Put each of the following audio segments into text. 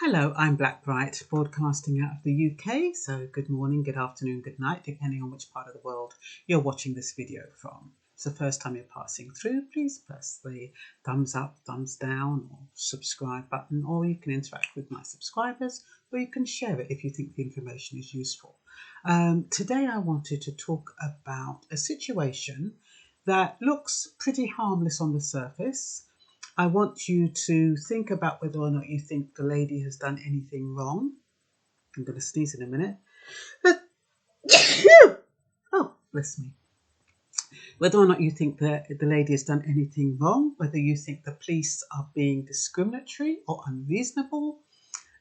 Hello, I'm Blackbright, broadcasting out of the UK. So good morning, good afternoon, good night, depending on which part of the world you're watching this video from. If it's the first time you're passing through, please press the thumbs up, thumbs down, or subscribe button, or you can interact with my subscribers, or you can share it if you think the information is useful. Today I wanted to talk about a situation that looks pretty harmless on the surface. I want you to think about whether or not you think the lady has done anything wrong. I'm going to sneeze in a minute. Oh, bless me. Whether or not you think that the lady has done anything wrong, whether you think the police are being discriminatory or unreasonable,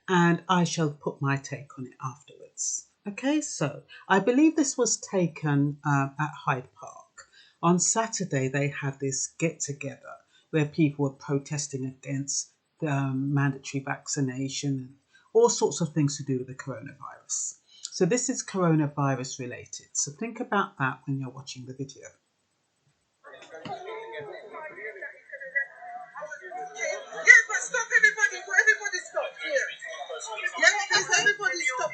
and I shall put my take on it afterwards. Okay, so I believe this was taken at Hyde Park. On Saturday, they had this get-together where people were protesting against mandatory vaccination and all sorts of things to do with the coronavirus. So this is coronavirus related. So think about that when you're watching the video.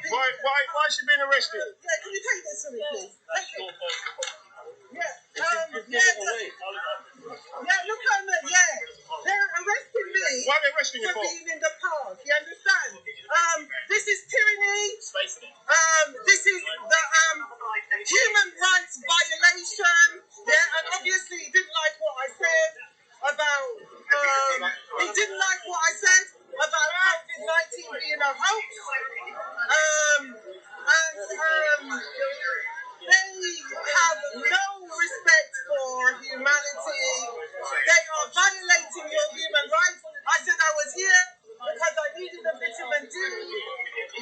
Why is she being arrested? Yeah, can you take this for me, please? Thank you. Look at me. Yeah, they're arresting me. Why are they arresting you for for? being in the park? You understand? This is tyranny. This is the human rights violation. Yeah, and obviously he didn't like what I said about. He didn't like what I said about COVID-19 being a hoax. They have no respect for humanity. They are violating your human rights. I said I was here because I needed the vitamin D.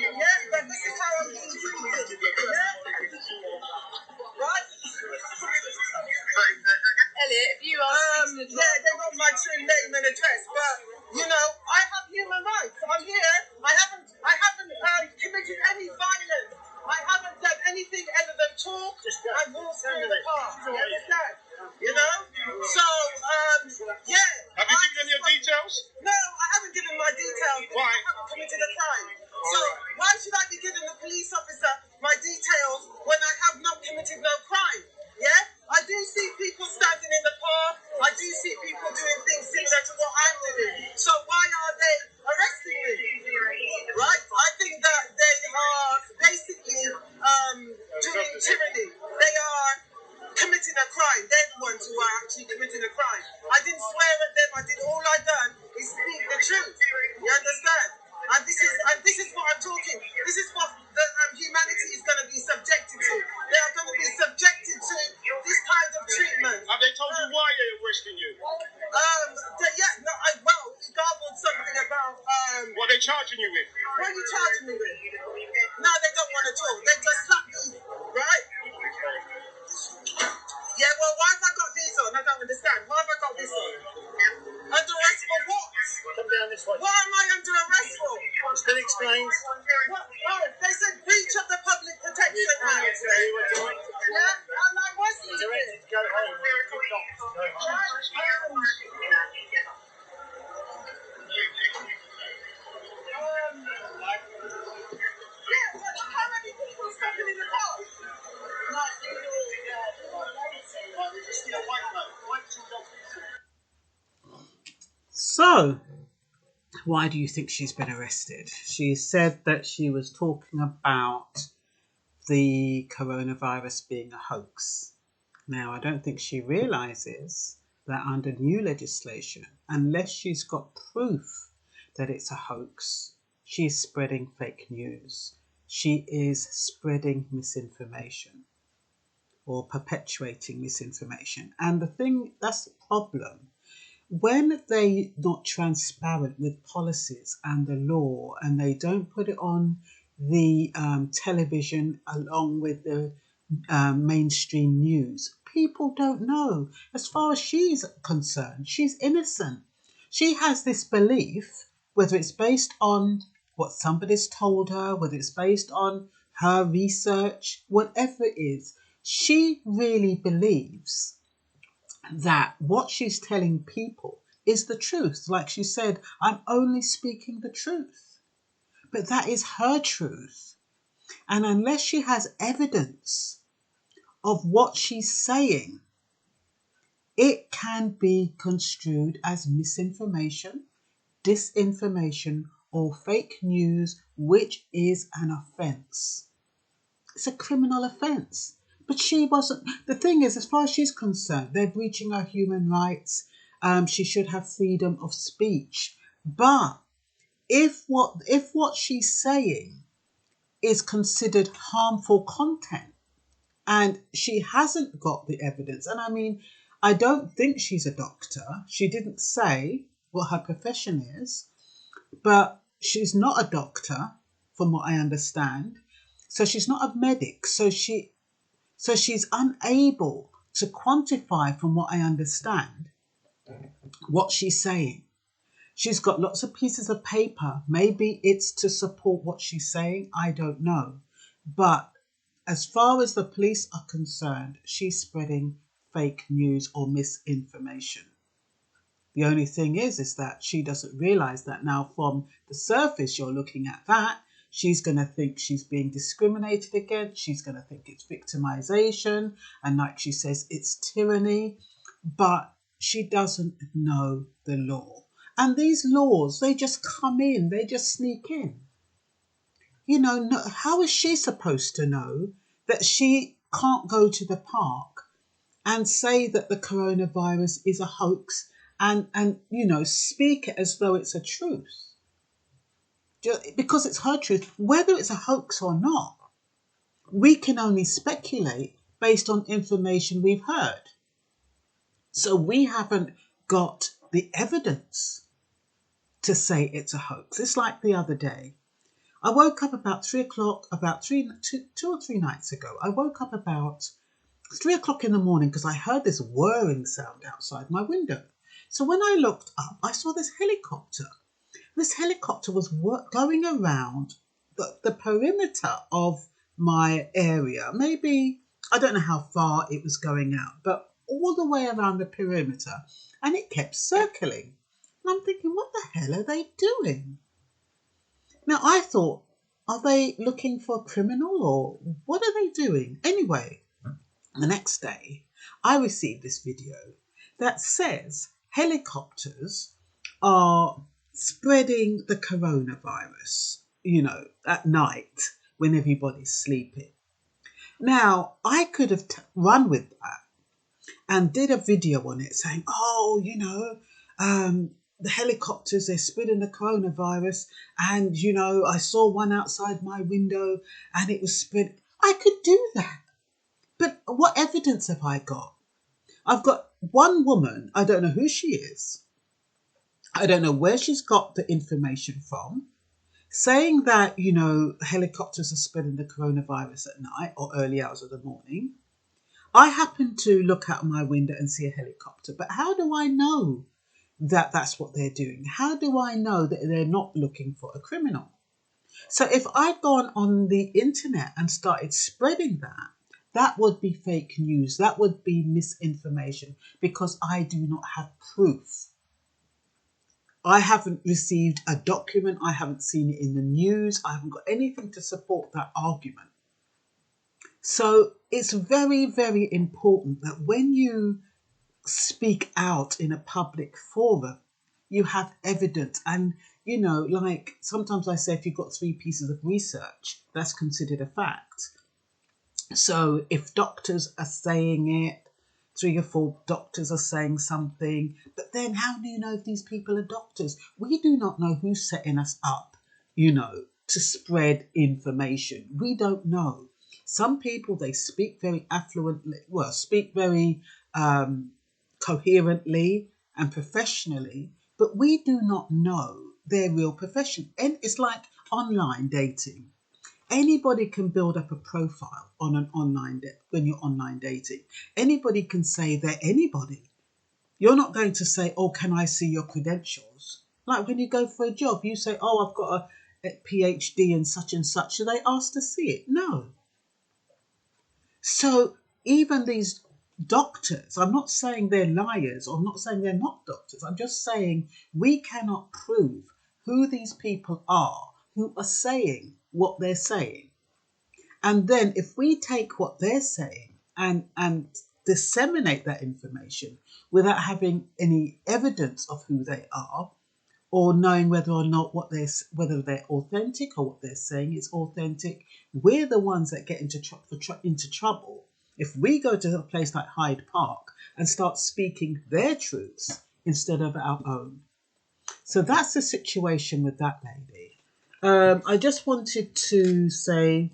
Yeah, but this is how I'm being treated. Yeah? Right? Elliot, if you are they want my true name and address, but I have human rights. I'm here. I haven't committed any violence. I haven't done anything other than talk and walk through the park. You understand? So, yeah. Have you given them your details? No, I haven't given my details because Why? I haven't committed a crime. So, why should I be giving the police officer my details when I have not committed no crime? Yeah? I do see people standing in the park. I do see people doing things similar to what I'm doing. So why are they arresting me? Right? I think that they are basically doing tyranny. They are committing a crime. They're the ones who are actually committing a crime. I didn't swear at them. All I done is speak the truth. You understand? And this is what I'm talking. This is what the humanity is going to be subjected to. They are going to be subjected to this kind of treatment. Have they told you why they're arresting you? He garbled something about What are they charging you with? what are you charging me with? No, they don't want to talk. They just slap me, right? Yeah, well, why have I got these on? I don't understand. Why have I got this on? Under arrest for what? Come down this way. What am I under arrest for? It's been explained. They said breach of the Public Protection Act. Yeah, and I was leaving. Go home. Go home. Yeah, but look how many people are stopping in the car. So, why do you think she's been arrested? She said that she was talking about the coronavirus being a hoax. Now, I don't think she realizes that under new legislation, unless she's got proof that it's a hoax, she's spreading fake news. She is spreading misinformation or perpetuating misinformation. And that's the problem. When they're not transparent with policies and the law, and they don't put it on the television along with the mainstream news, people don't know. As far as she's concerned, she's innocent. She has this belief, whether it's based on what somebody's told her, whether it's based on her research, whatever it is, she really believes that what she's telling people is the truth. Like she said, I'm only speaking the truth. But that is her truth. And unless she has evidence of what she's saying, it can be construed as misinformation, disinformation, or fake news, which is an offence. It's a criminal offence. But she wasn't. The thing is, as far as she's concerned, they're breaching her human rights. She should have freedom of speech. But if what she's saying is considered harmful content, and she hasn't got the evidence, and I mean, I don't think she's a doctor. She didn't say what her profession is, but she's not a doctor, from what I understand. So she's not a medic. So she's unable to quantify, from what I understand, what she's saying. She's got lots of pieces of paper. Maybe it's to support what she's saying. I don't know. But as far as the police are concerned, she's spreading fake news or misinformation. The only thing is that she doesn't realise that now from the surface you're looking at that. She's going to think she's being discriminated against. She's going to think it's victimisation. And like she says, it's tyranny. But she doesn't know the law. And these laws, they just come in. They just sneak in. You know, no, how is she supposed to know that she can't go to the park and say that the coronavirus is a hoax and you know, speak it as though it's a truth? Because it's her truth, whether it's a hoax or not, we can only speculate based on information we've heard. So we haven't got the evidence to say it's a hoax. It's like the other day. I woke up about 3 o'clock, two or three nights ago. I woke up about 3 o'clock in the morning because I heard this whirring sound outside my window. So when I looked up, I saw this helicopter. This helicopter was going around the perimeter of my area. Maybe, I don't know how far it was going out, but all the way around the perimeter. And it kept circling. And I'm thinking, what the hell are they doing? Now, I thought, are they looking for a criminal or what are they doing? Anyway, the next day, I received this video that says helicopters are spreading the coronavirus, you know, at night when everybody's sleeping. Now, I could have run with that and did a video on it saying, oh, you know, the helicopters, they're spreading the coronavirus. And, you know, I saw one outside my window and it was spread. I could do that. But what evidence have I got? I've got one woman, I don't know who she is. I don't know where she's got the information from, saying that, you know, helicopters are spreading the coronavirus at night or early hours of the morning. I happen to look out my window and see a helicopter, but how do I know that that's what they're doing? How do I know that they're not looking for a criminal? So if I'd gone on the internet and started spreading that, that would be fake news. That would be misinformation because I do not have proof. I haven't received a document. I haven't seen it in the news. I haven't got anything to support that argument. So it's very, very important that when you speak out in a public forum, you have evidence. And, you know, like sometimes I say if you've got 3 pieces of research, that's considered a fact. So if doctors are saying it, 3 or 4 doctors are saying something, but then how do you know if these people are doctors? We do not know who's setting us up, you know, to spread information. We don't know. Some people, they speak very affluently, well, speak very coherently and professionally, but we do not know their real profession. And it's like online dating. Anybody can build up a profile on an online when you're online dating. Anybody can say they're anybody. You're not going to say, oh, can I see your credentials? Like when you go for a job, you say, oh, I've got a PhD in such and such. Are they asked to see it? No. So even these doctors, I'm not saying they're liars or I'm not saying they're not doctors. I'm just saying we cannot prove who these people are who are saying what they're saying. And then if we take what they're saying and disseminate that information without having any evidence of who they are, or knowing whether or not whether they're authentic or what they're saying is authentic, we're the ones that get into trouble if we go to a place like Hyde Park and start speaking their truths instead of our own. So that's the situation with that lady. I just wanted to say,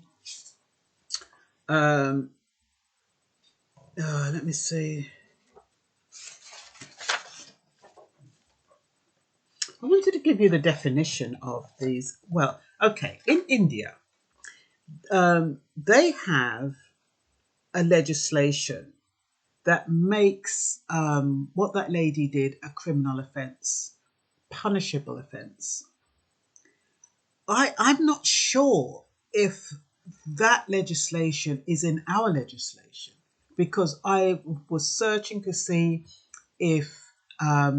let me see. I wanted to give you the definition of these. Well, okay, in India, they have a legislation that makes what that lady did a criminal offence, punishable offence. I'm not sure if that legislation is in our legislation, because I was searching to see if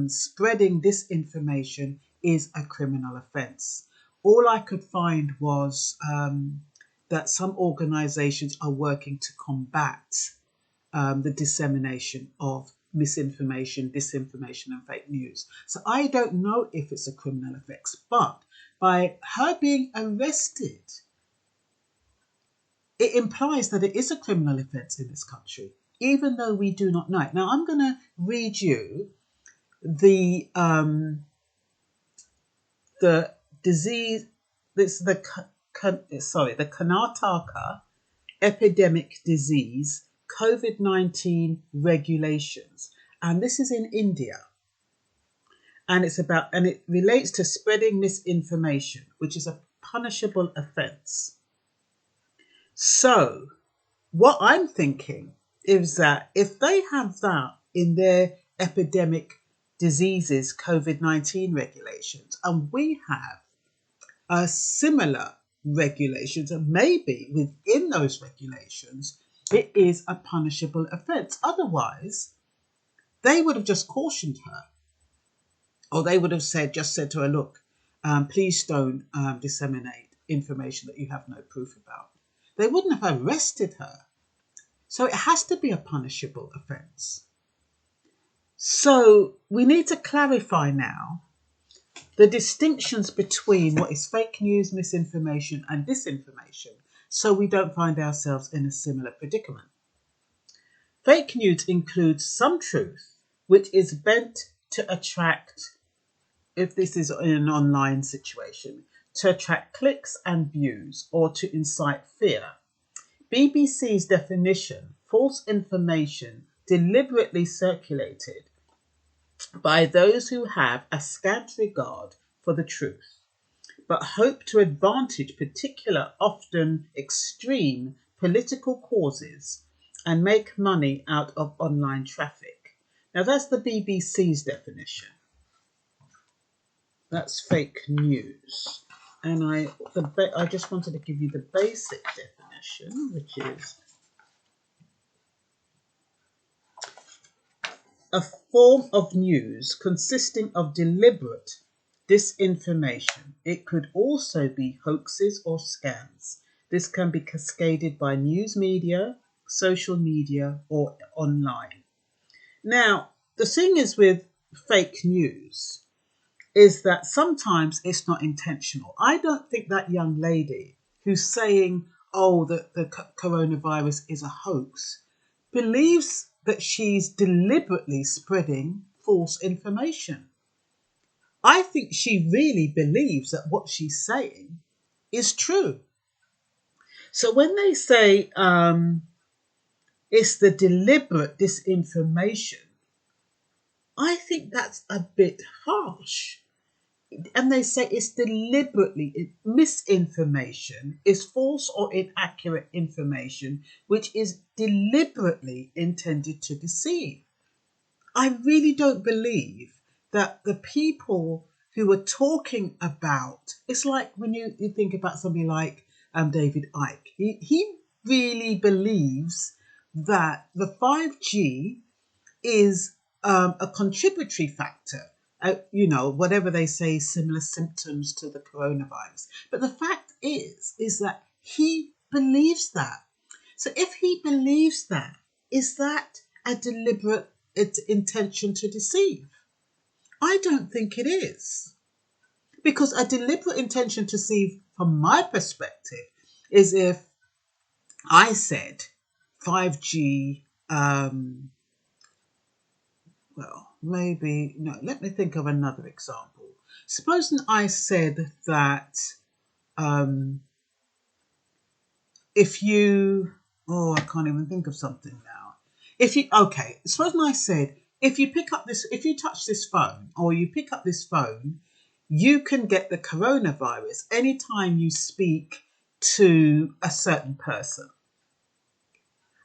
spreading disinformation is a criminal offence. All I could find was that some organisations are working to combat the dissemination of misinformation, disinformation and fake news. So I don't know if it's a criminal offence, but by her being arrested, it implies that it is a criminal offence in this country, even though we do not know it. Now I'm going to read you the disease. This is the Karnataka epidemic disease COVID-19 regulations, and this is in India, and it relates to spreading misinformation, which is a punishable offence. So what I'm thinking is that if they have that in their epidemic diseases COVID-19 regulations, and we have similar regulations, and maybe within those regulations it is a punishable offence. Otherwise, they would have just cautioned her, or they would have said to her, look, please don't disseminate information that you have no proof about. They wouldn't have arrested her. So it has to be a punishable offence. So we need to clarify now the distinctions between what is fake news, misinformation and disinformation, so we don't find ourselves in a similar predicament. Fake news includes some truth which is bent to attract, if this is in an online situation, to attract clicks and views or to incite fear. BBC's definition: false information deliberately circulated by those who have a scant regard for the truth, but hope to advantage particular, often extreme, political causes and make money out of online traffic. Now that's the BBC's definition. That's fake news. And I just wanted to give you the basic definition, which is a form of news consisting of deliberate disinformation. It could also be hoaxes or scams. This can be cascaded by news media, social media, or online. Now, the thing is with fake news is that sometimes it's not intentional. I don't think that young lady who's saying, oh, the coronavirus is a hoax, believes that she's deliberately spreading false information. I think she really believes that what she's saying is true. So when they say it's the deliberate disinformation, I think that's a bit harsh. And they say it's deliberately, misinformation is false or inaccurate information which is deliberately intended to deceive. I really don't believe that the people who are talking about, it's like when you think about somebody like David Icke, he really believes that the 5G is a contributory factor whatever they say, similar symptoms to the coronavirus. But the fact is that he believes that. So if he believes that, is that a deliberate intention to deceive? I don't think it is. Because a deliberate intention to deceive, from my perspective, is if I said 5G, maybe, no, let me think of another example. Supposing I said that if you, I can't even think of something now. Supposing I said, if you touch this phone, or you pick up this phone, you can get the coronavirus anytime you speak to a certain person.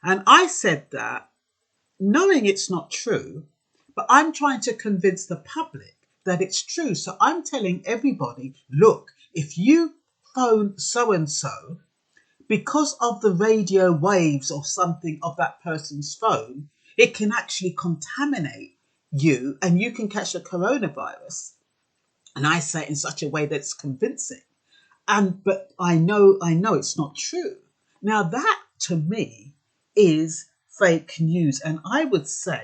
And I said that knowing it's not true, but I'm trying to convince the public that it's true. So I'm telling everybody, look, if you phone so-and-so, because of the radio waves or something of that person's phone, it can actually contaminate you and you can catch the coronavirus. And I say it in such a way that's convincing. But I know it's not true. Now that to me is fake news. And I would say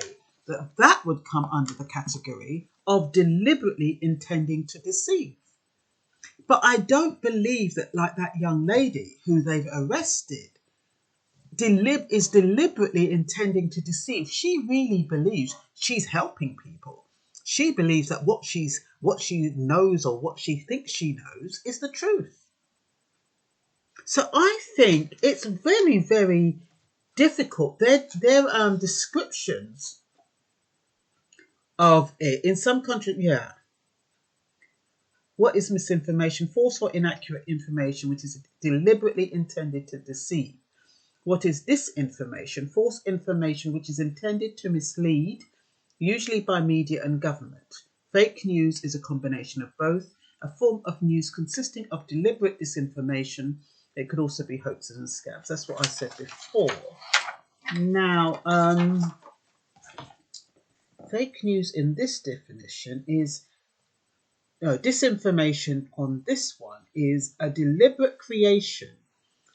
that would come under the category of deliberately intending to deceive. But I don't believe that, like that young lady who they've arrested, is deliberately intending to deceive. She really believes she's helping people. She believes that what she knows or what she thinks she knows is the truth. So I think it's very, very difficult. Their descriptions of it in some countries, yeah. What is misinformation? False or inaccurate information which is deliberately intended to deceive. What is disinformation? False information which is intended to mislead, usually by media and government. Fake news is a combination of both, a form of news consisting of deliberate disinformation. It could also be hoaxes and scams. That's what I said before. Now, fake news in this definition is disinformation on this one is a deliberate creation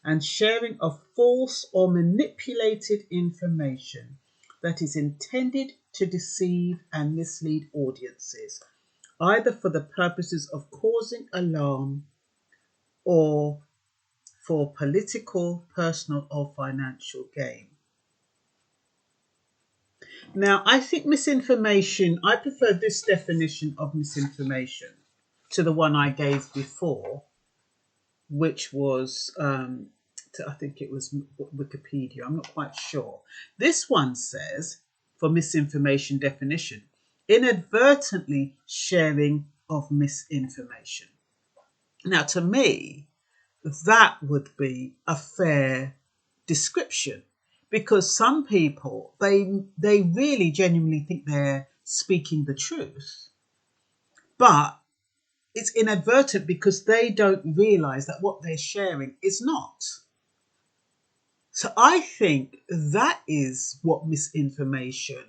and sharing of false or manipulated information that is intended to deceive and mislead audiences, either for the purposes of causing alarm or for political, personal, or financial gain. Now, I think misinformation, I prefer this definition of misinformation to the one I gave before, which was, I think it was Wikipedia, I'm not quite sure. This one says, for misinformation definition, inadvertently sharing of misinformation. Now, to me, that would be a fair description, because some people, they really genuinely think they're speaking the truth, but it's inadvertent because they don't realize that what they're sharing is not. So I think that is what misinformation,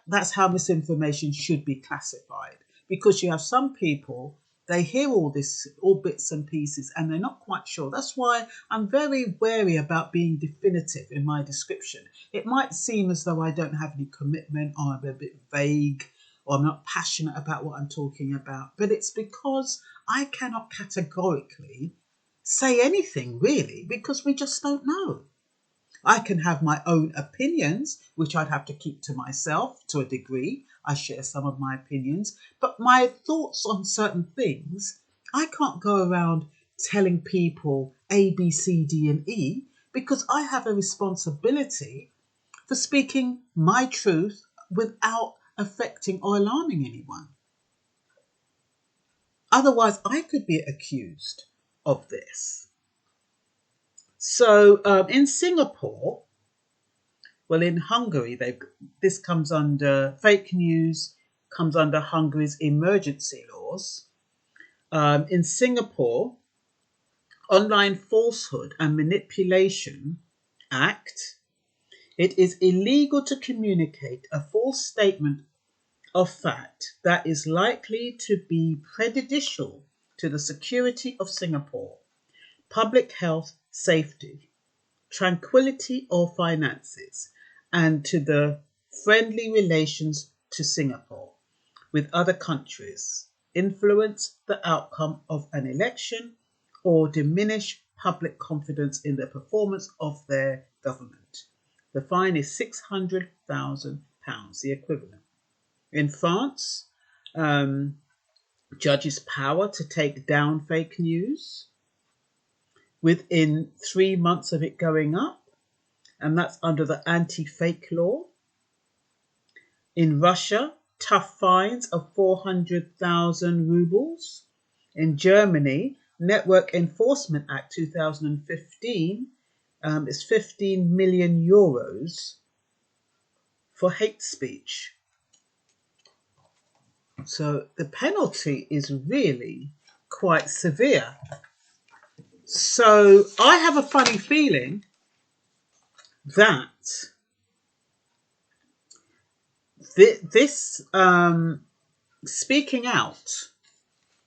that's how misinformation should be classified, because you have some people, they hear all bits and pieces, and they're not quite sure. That's why I'm very wary about being definitive in my description. It might seem as though I don't have any commitment, or I'm a bit vague, or I'm not passionate about what I'm talking about. But it's because I cannot categorically say anything, really, because we just don't know. I can have my own opinions, which I'd have to keep to myself to a degree. I share some of my opinions, but my thoughts on certain things, I can't go around telling people A, B, C, D, and E, because I have a responsibility for speaking my truth without affecting or alarming anyone. Otherwise, I could be accused of this. So in Singapore, well, in Hungary, this comes under fake news, comes under Hungary's emergency laws. In Singapore, Online Falsehood and Manipulation Act, it is illegal to communicate a false statement of fact that is likely to be prejudicial to the security of Singapore, public health, safety, tranquility or finances, and to the friendly relations to Singapore with other countries, influence the outcome of an election, or diminish public confidence in the performance of their government. The fine is £600,000, the equivalent. In France, judges' power to take down fake news within 3 months of it going up, and that's under the anti-fake law. In Russia, tough fines of 400,000 rubles. In Germany, Network Enforcement Act 2015 is 15 million euros for hate speech. So the penalty is really quite severe. So I have a funny feeling that this speaking out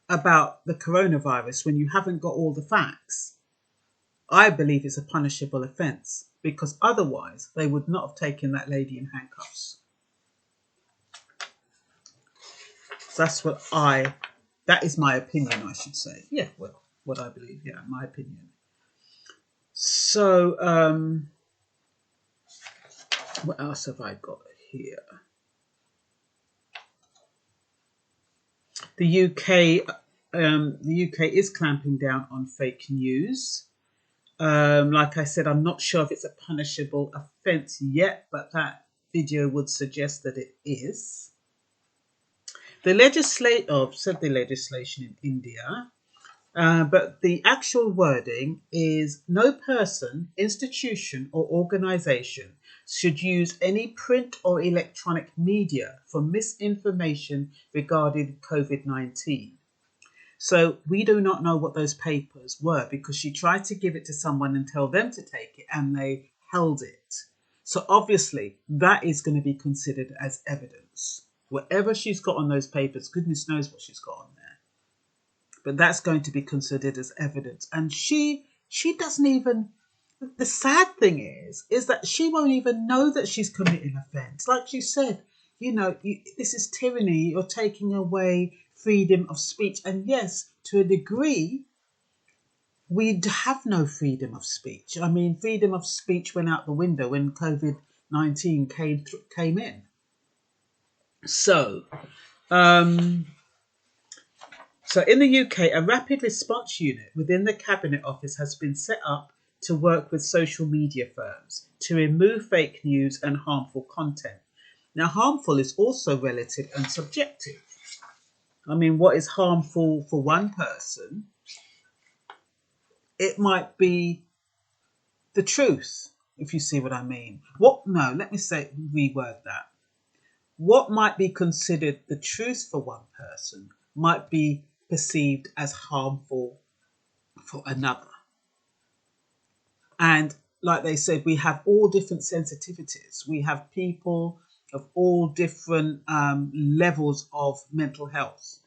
about the coronavirus when you haven't got all the facts, I believe it's a punishable offence, because otherwise they would not have taken that lady in handcuffs. So that is my opinion, I should say. Yeah, well, what I believe, yeah, my opinion. So, what else have I got here? The UK is clamping down on fake news. Like I said, I'm not sure if it's a punishable offence yet, but that video would suggest that it is. The legislation in India, but the actual wording is no person, institution or organisation should use any print or electronic media for misinformation regarding COVID-19. So we do not know what those papers were, because she tried to give it to someone and tell them to take it, and they held it. So obviously that is going to be considered as evidence. Whatever she's got on those papers, goodness knows what she's got on there. But that's going to be considered as evidence. And she doesn't even, the sad thing is that she won't even know that she's committing offence. Like she said, this is tyranny. You're taking away freedom of speech. And yes, to a degree, we have no freedom of speech. I mean, freedom of speech went out the window when COVID-19 came in. So in the UK, a rapid response unit within the Cabinet Office has been set up to work with social media firms to remove fake news and harmful content. Now, harmful is also relative and subjective. I mean, what is harmful for one person, it might be the truth, if you see what I mean. Reword that. What might be considered the truth for one person might be perceived as harmful for another. And like they said, we have all different sensitivities. We have people of all different levels of mental health.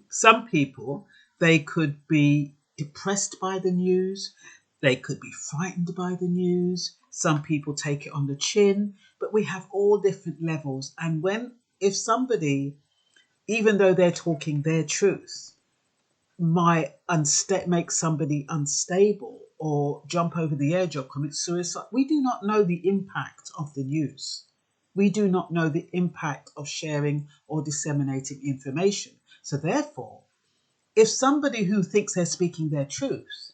Some people, they could be depressed by the news. They could be frightened by the news. Some people take it on the chin. But we have all different levels. And if somebody, even though they're talking their truth, might make somebody unstable or jump over the edge or commit suicide, we do not know the impact of the news. We do not know the impact of sharing or disseminating information. So therefore, if somebody who thinks they're speaking their truth,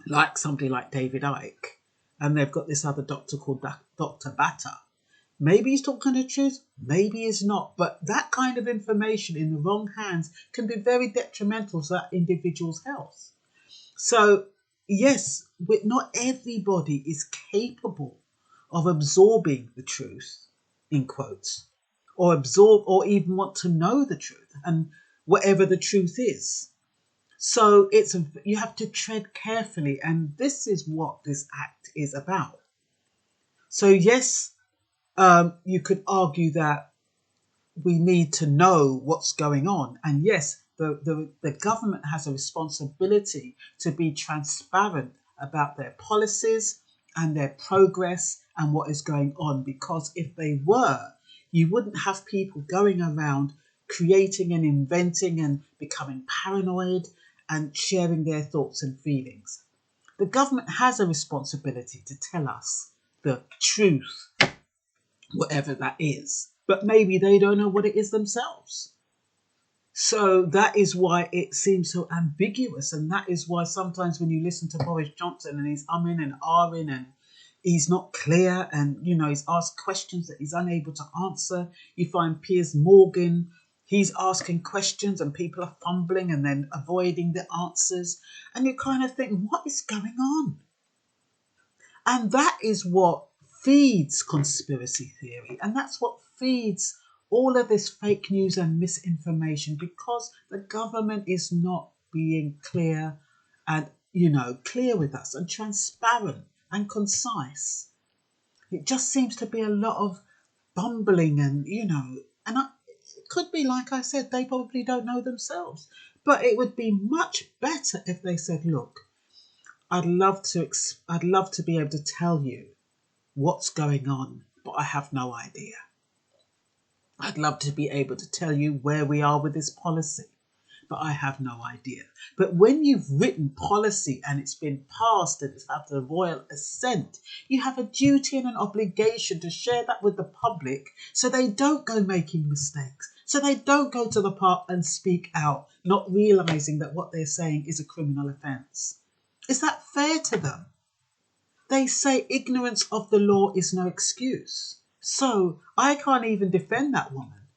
like somebody like David Icke, and they've got this other doctor called Dr. Batta, maybe he's talking the truth, maybe he's not. But that kind of information in the wrong hands can be very detrimental to that individual's health. So, yes, not everybody is capable of absorbing the truth, in quotes, or even want to know the truth, and whatever the truth is. So you have to tread carefully, and this is what this act is about. So yes, you could argue that we need to know what's going on. And yes, the government has a responsibility to be transparent about their policies and their progress and what is going on, because if they were, you wouldn't have people going around creating and inventing and becoming paranoid and sharing their thoughts and feelings. The government has a responsibility to tell us the truth, whatever that is, but maybe they don't know what it is themselves. So that is why it seems so ambiguous, and that is why sometimes when you listen to Boris Johnson and he's umming and ahhing and he's not clear, and he's asked questions that he's unable to answer. You find Piers Morgan, he's asking questions and people are fumbling and then avoiding the answers, and you kind of think, what is going on? And that is what feeds conspiracy theory, and that's what feeds all of this fake news and misinformation, because the government is not being clear and clear with us and transparent and concise. It just seems to be a lot of bumbling and it could be, like I said, they probably don't know themselves, but it would be much better if they said, look, I'd love to be able to tell you what's going on, but I have no idea. I'd love to be able to tell you where we are with this policy, but I have no idea. But when you've written policy and it's been passed and it's had the royal assent, you have a duty and an obligation to share that with the public so they don't go making mistakes, so they don't go to the park and speak out, not realising that what they're saying is a criminal offence. Is that fair to them? They say ignorance of the law is no excuse. So I can't even defend that woman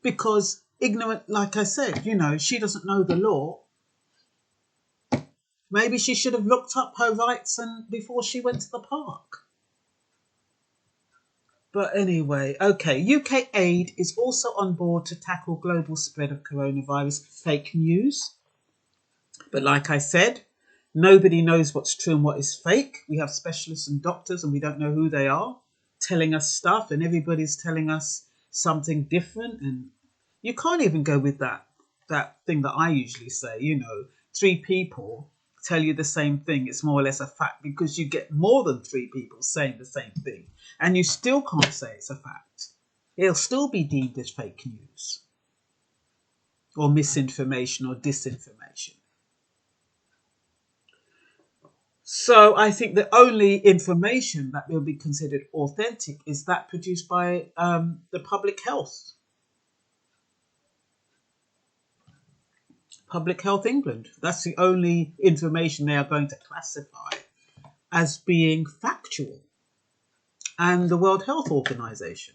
because ignorant, like I said, she doesn't know the law. Maybe she should have looked up her rights and before she went to the park. But anyway, okay, UK Aid is also on board to tackle global spread of coronavirus fake news. But like I said, nobody knows what's true and what is fake. We have specialists and doctors and we don't know who they are telling us stuff, and everybody's telling us something different, and you can't even go with that thing that I usually say, 3 people tell you the same thing, it's more or less a fact, because you get more than 3 people saying the same thing and you still can't say it's a fact. It'll still be deemed as fake news or misinformation or disinformation. So I think the only information that will be considered authentic is that produced by the Public Health England. That's the only information they are going to classify as being factual. And the World Health Organization.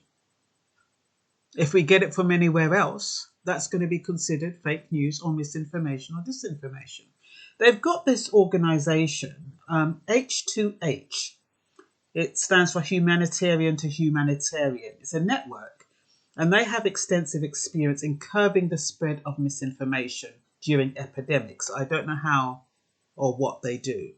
If we get it from anywhere else, that's going to be considered fake news or misinformation or disinformation. They've got this organization, H2H. It stands for Humanitarian to Humanitarian. It's a network, and they have extensive experience in curbing the spread of misinformation during epidemics. I don't know how or what they do.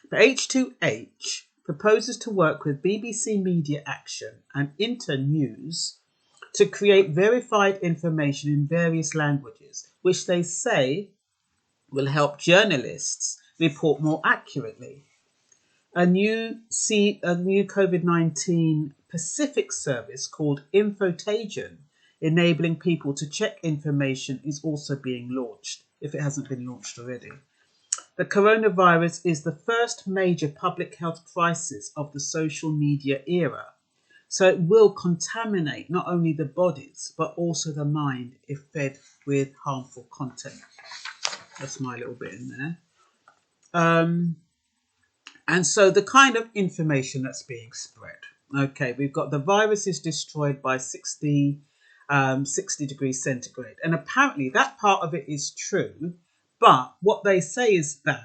But H2H proposes to work with BBC Media Action and Internews to create verified information in various languages, which they say will help journalists report more accurately. A new COVID-19 Pacific service called Infotagion, enabling people to check information, is also being launched, if it hasn't been launched already. The coronavirus is the first major public health crisis of the social media era, so it will contaminate not only the bodies, but also the mind if fed with harmful content. That's my little bit in there. And so the kind of information that's being spread. Okay, we've got the virus is destroyed by 60 degrees centigrade. And apparently that part of it is true. But what they say is that,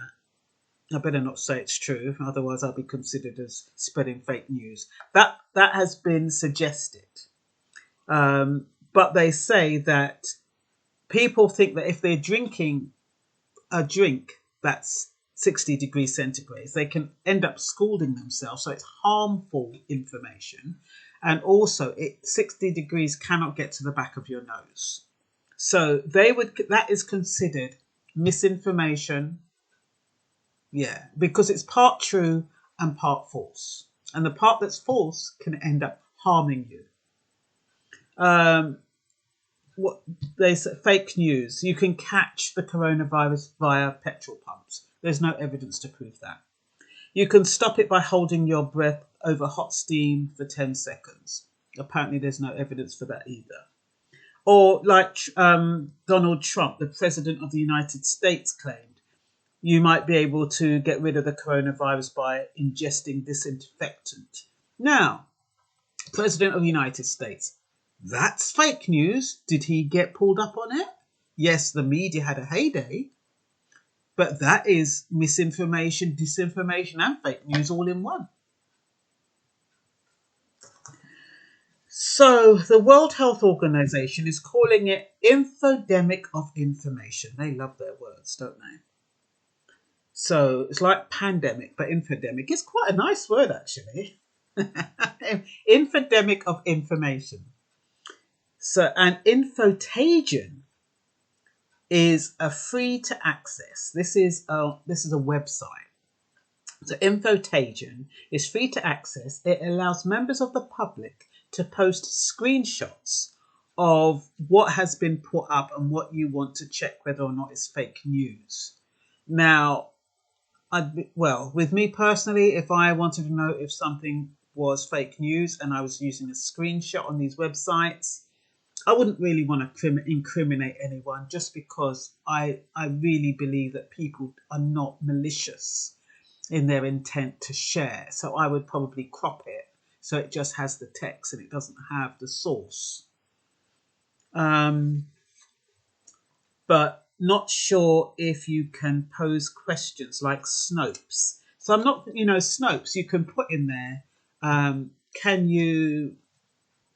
I better not say it's true, otherwise I'll be considered as spreading fake news. That has been suggested. But they say that people think that if they're drinking a drink that's 60 degrees centigrade, they can end up scalding themselves. So it's harmful information. And also, 60 degrees cannot get to the back of your nose. So that is considered misinformation. Yeah, because it's part true and part false. And the part that's false can end up harming you. What they say, fake news. You can catch the coronavirus via petrol pumps. There's no evidence to prove that. You can stop it by holding your breath over hot steam for 10 seconds. Apparently there's no evidence for that either. Or like Donald Trump, the president of the United States, claimed, you might be able to get rid of the coronavirus by ingesting disinfectant. Now, President of the United States, that's fake news. Did he get pulled up on it? Yes, the media had a heyday, but that is misinformation, disinformation, and fake news all in one. So the World Health Organization is calling it infodemic of information. They love their words, don't they? So it's like pandemic, but infodemic. It's quite a nice word, actually. Infodemic of information. So an infotagion is a free to access. This is a website. So infotagion is free to access. It allows members of the public to post screenshots of what has been put up and what you want to check whether or not it's fake news. Now, with me personally, if I wanted to know if something was fake news and I was using a screenshot on these websites, I wouldn't really want to incriminate anyone, just because I really believe that people are not malicious in their intent to share. So I would probably crop it so it just has the text and it doesn't have the source. But not sure if you can pose questions like Snopes. So I'm not, Snopes, you can put in there, can you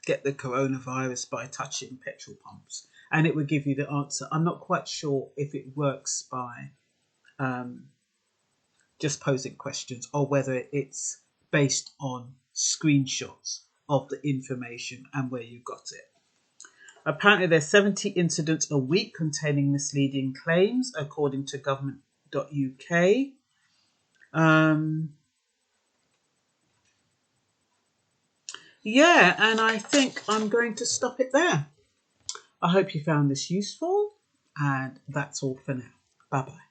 get the coronavirus by touching petrol pumps? And it would give you the answer. I'm not quite sure if it works by just posing questions or whether it's based on screenshots of the information and where you got it. Apparently there's 70 incidents a week containing misleading claims, according to government.uk. Yeah, and I think I'm going to stop it there. I hope you found this useful, and that's all for now. Bye-bye.